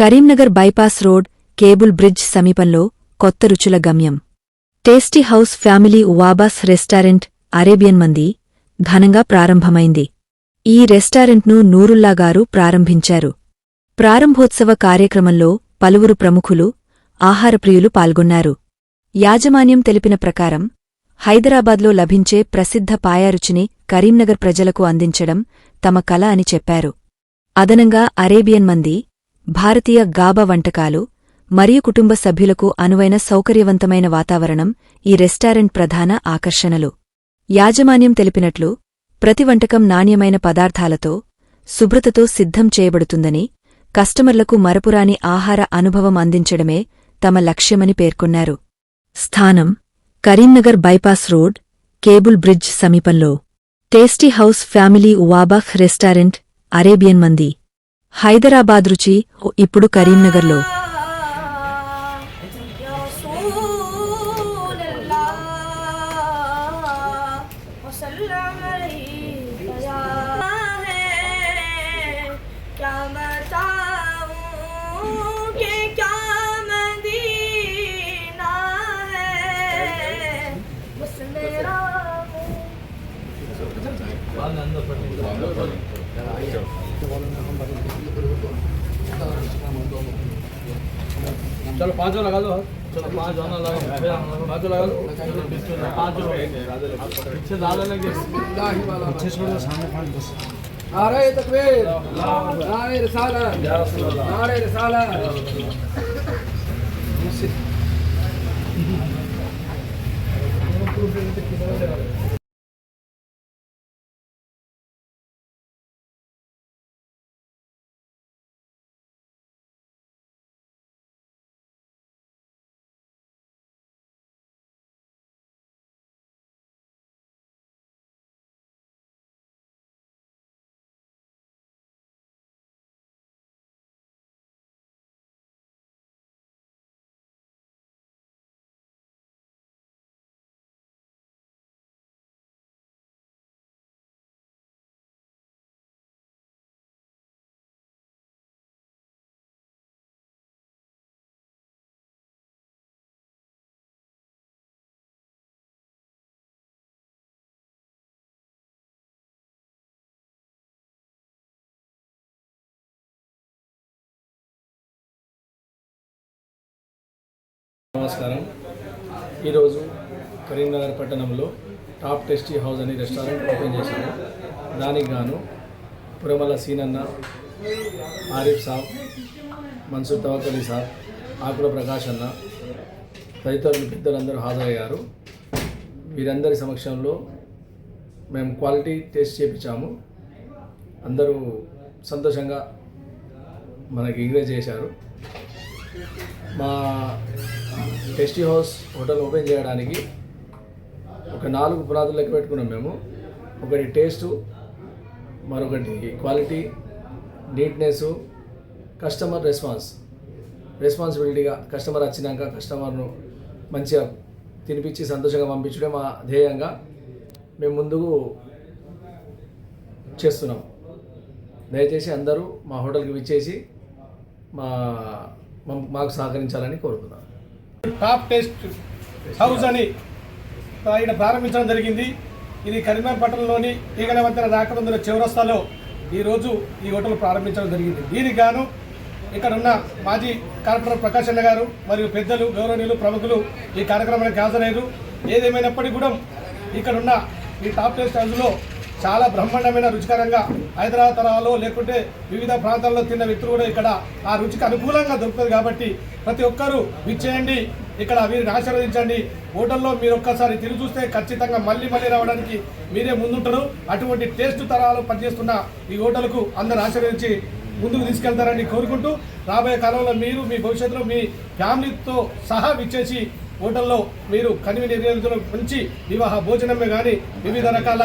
Karimnagar bypass road cable bridge సమీపంలో కొత్త రుచుల గమ్యం టేస్టీ హౌస్ ఫ్యామిలీ ఉవాబాస్ రెస్టారెంట్ అరేబియన్ మంది ఘనంగా ప్రారంభమైంది. ఈ రెస్టారెంట్ను నూరుల్లాగారు ప్రారంభించారు. ప్రారంభోత్సవ కార్యక్రమంలో పలువురు ప్రముఖులు, ఆహారప్రియులు పాల్గొన్నారు. యాజమాన్యం తెలిపిన ప్రకారం హైదరాబాద్లో లభించే ప్రసిద్ధ పాయారుచిని కరీంనగర్ ప్రజలకు అందించడం తమ కల అని చెప్పారు. అదనంగా అరేబియన్ మంది, భారతీయ గాబా వంటకాలు మరియు కుటుంబ సభ్యులకు అనువైన సౌకర్యవంతమైన వాతావరణం ఈ రెస్టారెంట్ ప్రధాన ఆకర్షణలు. యాజమాన్యం తెలిపినట్లు ప్రతి వంటకం నాణ్యమైన పదార్థాలతో, శుభ్రతతో సిద్ధం చేయబడుతుందని, కస్టమర్లకు మరపురాని ఆహార అనుభవం అందించడమే తమ లక్ష్యమని పేర్కొన్నారు. స్థానం: Karimnagar bypass road cable bridge సమీపంలో. టేస్టీ హౌస్ ఫ్యామిలీ ఉవాబాహ్ రెస్టారెంట్ అరేబియన్ మంది. హైదరాబాద్ రుచి ఇప్పుడు కరీంనగర్లో. चलो 5 लगा दो, चलो 5 आना लगा, 5 लगा दो, 5 पीछे ज़्यादा लगे, पीछे छोड़ो सामने 5 बस. नारे तकबीर, नारे रिसालत, नारे रिसालत. నమస్కారం. ఈరోజు కరీంనగర్ పట్టణంలో టాప్ టేస్టీ హౌస్ అని రెస్టారెంట్ ఓపెన్ చేశాము. దానికి గాను పురమల సీనన్న, ఆరిఫ్ సాబ్, మన్సూర్ తవకలి సాబ్, ఆకుల ప్రకాష్ అన్న తదితరులు పెద్దలందరూ హాజరయ్యారు. వీరందరి సమక్షంలో మేము క్వాలిటీ టేస్ట్ చేయించాము. అందరూ సంతోషంగా మనకి ఎంకరేజ్ చేశారు. మా టేస్టీ హౌస్ హోటల్ ఓపెన్ చేయడానికి ఒక 4 పునాదులు లెక్క పెట్టుకున్నాం మేము. ఒకటి టేస్టు, మరొకటి క్వాలిటీ, నీట్నెస్, కస్టమర్ రెస్పాన్సిబిలిటీగా కస్టమర్ వచ్చినాక కస్టమర్ను మంచిగా తినిపించి సంతోషంగా పంపించడం మా ధ్యేయంగా మేము ముందుకు చేస్తున్నాం. దయచేసి అందరూ మా హోటల్కి విచ్చేసి మాకు సహకరించాలని కోరుతున్నాను. టాప్ టేస్ట్ హౌస్ అని ఆయన ప్రారంభించడం జరిగింది. ఇది కరీంనగర్ పట్టణంలోని ఈగల వంతెన రాకముందుల చౌరస్తాలో ఈరోజు ఈ హోటల్ ప్రారంభించడం జరిగింది. దీనికి గాను ఇక్కడ ఉన్న మాజీ కార్పొరేటర్ ప్రకాష్ అన్న గారు మరియు పెద్దలు, గౌరవనీయులు, ప్రముఖులు ఈ కార్యక్రమానికి హాజరయ్యారు. ఏదేమైనప్పటికీ కూడా ఇక్కడ ఉన్న ఈ టాప్ టేస్ట్ హౌస్లో చాలా బ్రహ్మాండమైన రుచికరంగా హైదరాబాద్ తరహాలో లేకుంటే వివిధ ప్రాంతాల్లో తిన్న వ్యక్తులు కూడా ఇక్కడ ఆ రుచికి అనుకూలంగా దొరుకుతుంది. కాబట్టి ప్రతి ఒక్కరూ విచ్చేయండి, ఇక్కడ వీరిని ఆశీర్వదించండి. హోటల్లో మీరు ఒక్కసారి తిరిగి చూస్తే ఖచ్చితంగా మళ్ళీ రావడానికి మీరే ముందుంటారు. అటువంటి టేస్ట్ తరాలు పనిచేస్తున్న ఈ హోటల్కు అందరూ ఆశీర్వదించి ముందుకు తీసుకెళ్తారని కోరుకుంటూ, రాబోయే కాలంలో మీరు మీ భవిష్యత్తులో మీ ఫ్యామిలీతో సహా విచ్చేసి హోటల్లో మీరు కన్వీనియంట్ ఏరియాలో మంచి వివాహ భోజనమే కానీ వివిధ రకాల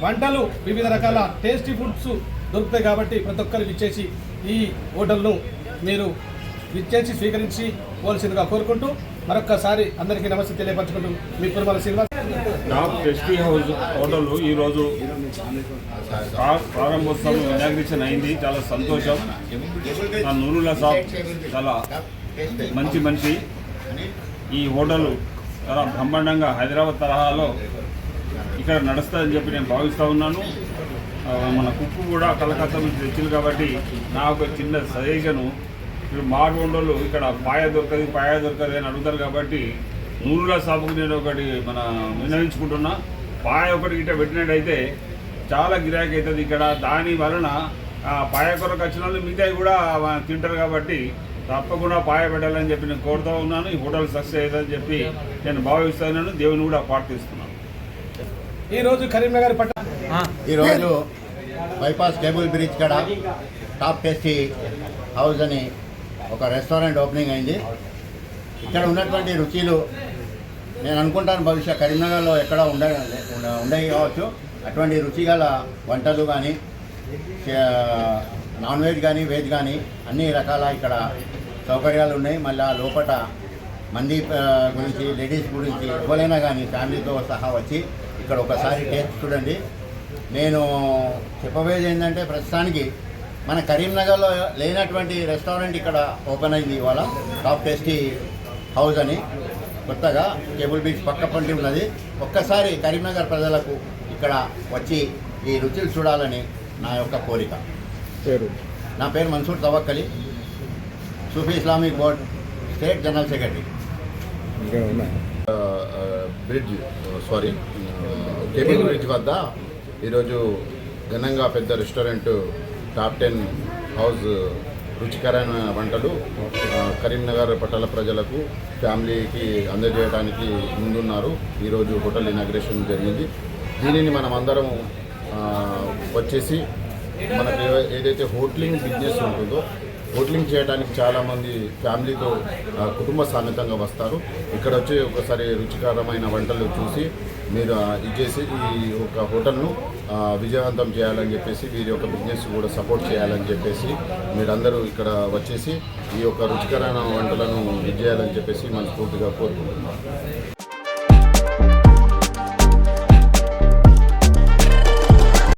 వంటలు, వివిధ రకాల టేస్టీ ఫుడ్స్ దొరుకుతాయి. కాబట్టి ప్రతి ఒక్కరు విచ్చేసి ఈ హోటల్ను మీరు విచ్చేసి స్వీకరించి పోవాల్సిందిగా కోరుకుంటూ మరొక్కసారి అందరికీ నమస్తే తెలియపరచుకుంటూ మీ Puramala Srinivas. Top tasty house hotel ఈరోజు ప్రారంభోత్సవం ఇనాగ్రేషన్ అయింది. చాలా సంతోషం. నా నూరుల్లా సాబ్ చాలా మంచి మనిషి. ఈ హోటల్ చాలా బ్రహ్మాండంగా హైదరాబాద్ తరహాలో ఇక్కడ నడుస్తుందని చెప్పి నేను భావిస్తూ ఉన్నాను. మన కుక్కు కూడా కలకత్తా నుంచి తెచ్చింది కాబట్టి నా ఒక చిన్న సజెషను, ఇప్పుడు మాటోళ్ళు ఇక్కడ పాయ దొరకదు అని అడుగుతారు కాబట్టి నూరుల్లా సాబుకు నేను ఒకటి విన్నవించుకుంటున్నా. పాయ ఒకటి ఇట్లా పెట్టినట్టయితే చాలా గిరాకీ అవుతుంది ఇక్కడ. దాని వలన పాయ కొరకు వచ్చిన వాళ్ళు మిగతాయి కూడా తింటారు కాబట్టి తప్పకుండా పాయ పెట్టాలని చెప్పి నేను కోరుతూ ఉన్నాను. ఈ హోటల్ సక్సెస్ అవుతుందని చెప్పి నేను భావిస్తున్నాను. దేవుని కూడా ప్రార్థిస్తున్నాను. ఈరోజు కరీంనగర్ ఈరోజు బైపాస్ కేబుల్ బ్రిడ్జ్ కాడ టాప్ టేస్టీ హౌస్ అని ఒక రెస్టారెంట్ ఓపెనింగ్ అయింది. ఇక్కడ ఉన్నటువంటి రుచులు నేను అనుకుంటాను బహుశా కరీంనగర్లో ఎక్కడ ఉండేవి కావచ్చు. అటువంటి రుచి గల వంటలు కానీ నాన్ వెజ్ కానీ వెజ్ కానీ అన్ని రకాల ఇక్కడ సౌకర్యాలు ఉన్నాయి. మళ్ళీ లోపల మంది గురించి లేడీస్ గురించి ఎవరైనా కానీ ఫ్యామిలీతో సహా వచ్చి ఇక్కడ ఒకసారి టేస్ట్ చూడండి. నేను చెప్పబోయేది ఏంటంటే ప్రస్తుతానికి మన కరీంనగర్లో లేనటువంటి రెస్టారెంట్ ఇక్కడ ఓపెన్ అయింది ఇవాళ. టాప్ టేస్టీ హౌస్ అని కొత్తగా కేబుల్ బీచ్ పక్క పంటి ఉన్నది. ఒక్కసారి కరీంనగర్ ప్రజలకు ఇక్కడ వచ్చి ఈ రుచులు చూడాలని నా యొక్క కోరిక. నా పేరు Mansoor Tavakkali, Sufi Islamic board state general secretary. Cable bridge వద్ద ఈరోజు ఘనంగా పెద్ద రెస్టారెంట్ టాప్ 10 హౌస్ రుచికరమైన వంటలు కరీంనగర్ పట్టణ ప్రజలకు ఫ్యామిలీకి అందజేయడానికి ముందున్నారు. ఈరోజు హోటల్ ఇనాగ్రేషన్ జరిగింది. దీనిని మనం అందరం వచ్చేసి మనకు ఏదైతే హోటలింగ్ బిజినెస్ ఉంటుందో హోటలింగ్ చేయడానికి చాలామంది ఫ్యామిలీతో కుటుంబ సమేతంగా వస్తారు. ఇక్కడ వచ్చి ఒకసారి రుచికరమైన వంటలు చూసి మీరు ఇచ్చేసి ఈ ఒక హోటల్ను విజయవంతం చేయాలని చెప్పేసి వీరి యొక్క బిజినెస్ కూడా సపోర్ట్ చేయాలని చెప్పేసి మీరందరూ ఇక్కడ వచ్చేసి ఈ యొక్క రుచికరమైన వంటలను విజయాలని చెప్పేసి మనస్ఫూర్తిగా కోరుకుంటున్నాం.